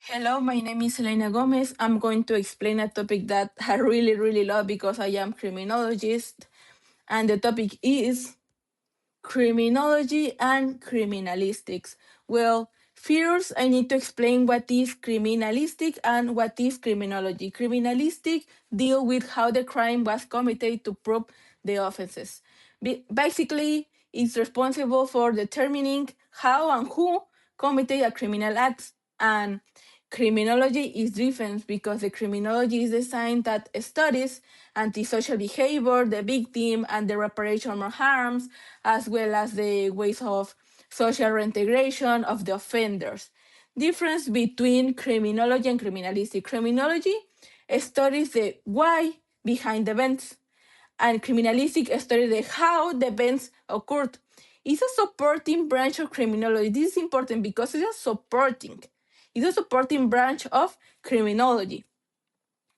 Hello, my name is Elena Gomez. I'm going to explain a topic that I really love because I am criminologist. And the topic is criminology and criminalistics. Well, first I need to explain what is criminalistic and what is criminology. Criminalistic deal with how the crime was committed to prove the offenses. Basically, it's responsible for determining how and who committed a criminal act, and criminology is different because the criminology is the science that studies antisocial behavior, the victim, and the reparation of harms, as well as the ways of social reintegration of the offenders. Difference between criminology and criminalistic. Criminology studies the why behind the events, and criminalistic studies the how the events occurred. It's a supporting branch of criminology. This is important because it's a supporting branch of criminology.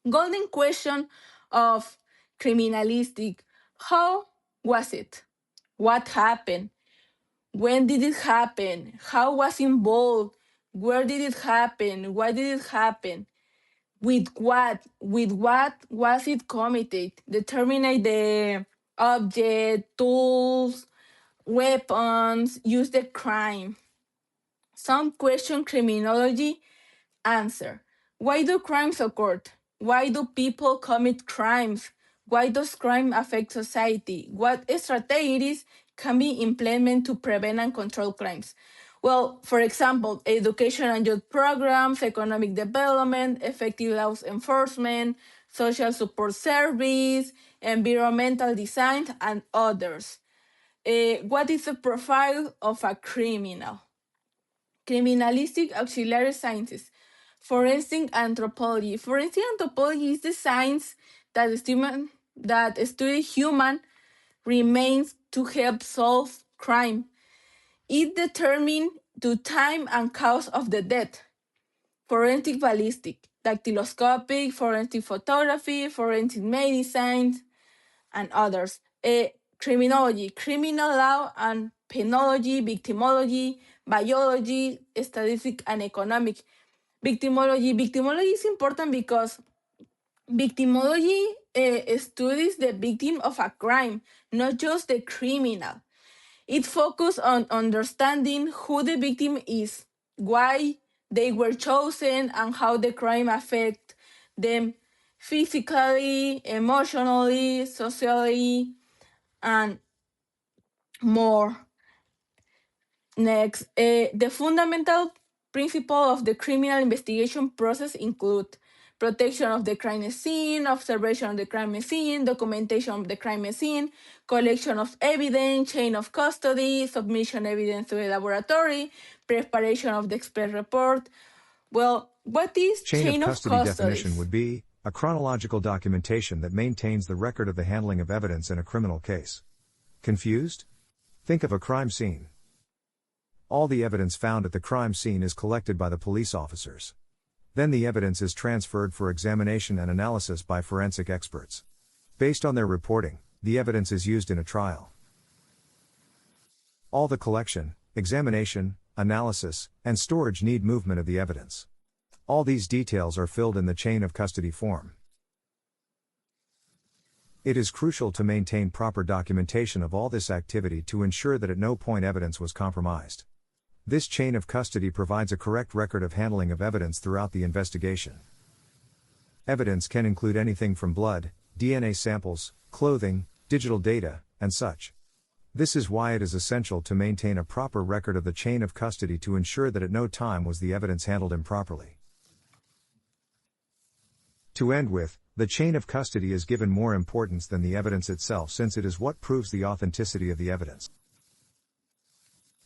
Golden question of criminalistic. How was it? What happened? When did it happen? How was involved? Where did it happen? Why did it happen? With what? With what was it committed? Determine the object, tools, weapons, use the crime. Some question criminology. Answer. Why do crimes occur? Why do people commit crimes? Why does crime affect society? What strategies can be implemented to prevent and control crimes? Well, for example, education and youth programs, economic development, effective laws enforcement, social support service, environmental design, and others. What is the profile of a criminal? Criminalistic auxiliary sciences, forensic anthropology. Forensic anthropology is the science that study human remains to help solve crime. It determines the time and cause of the death. Forensic ballistic, dactyloscopic, forensic photography, forensic medicine, and others. Criminology, criminal law and penology, victimology, biology, statistics, and economic. Victimology is important because victimology studies the victim of a crime, not just the criminal. It focuses on understanding who the victim is, why they were chosen, and how the crime affects them physically, emotionally, socially, and more. Next, the fundamental principle of the criminal investigation process include protection of the crime scene, observation of the crime scene, documentation of the crime scene, collection of evidence, chain of custody, submission evidence to the laboratory, preparation of the expert report. Well, what is Chain of chain of custody definition custodies? would be a chronological documentation that maintains the record of the handling of evidence in a criminal case. Confused? Think of a crime scene. All the evidence found at the crime scene is collected by the police officers. Then the evidence is transferred for examination and analysis by forensic experts. Based on their reporting, the evidence is used in a trial. All the collection, examination, analysis, and storage need movement of the evidence. All these details are filled in the chain of custody form. It is crucial to maintain proper documentation of all this activity to ensure that at no point evidence was compromised. This chain of custody provides a correct record of handling of evidence throughout the investigation. Evidence can include anything from blood, DNA samples, clothing, digital data, and such. This is why it is essential to maintain a proper record of the chain of custody to ensure that at no time was the evidence handled improperly. To end with, the chain of custody is given more importance than the evidence itself since it is what proves the authenticity of the evidence.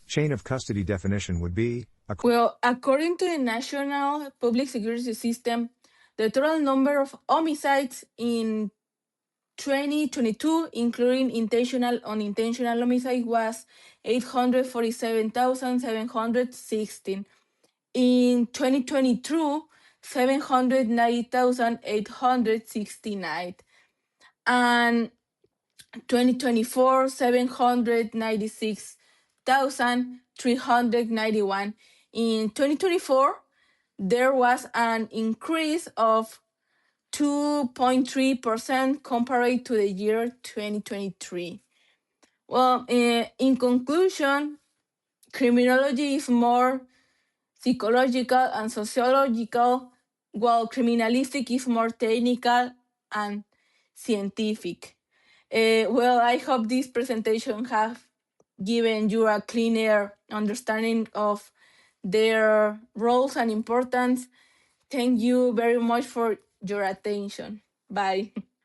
Chain of custody definition would be Well, according to the National Public Security System, the total number of homicides in 2022, including intentional unintentional homicide, was 847,716. In 2022, 790,869. And 2024, 796,391. In 2024, there was an increase of 2.3% compared to the year 2023. Well, in conclusion, criminology is more psychological and sociological, while criminalistic is more technical and scientific. Well, I hope this presentation have given you a cleaner understanding of their roles and importance. Thank you very much for your attention. Bye.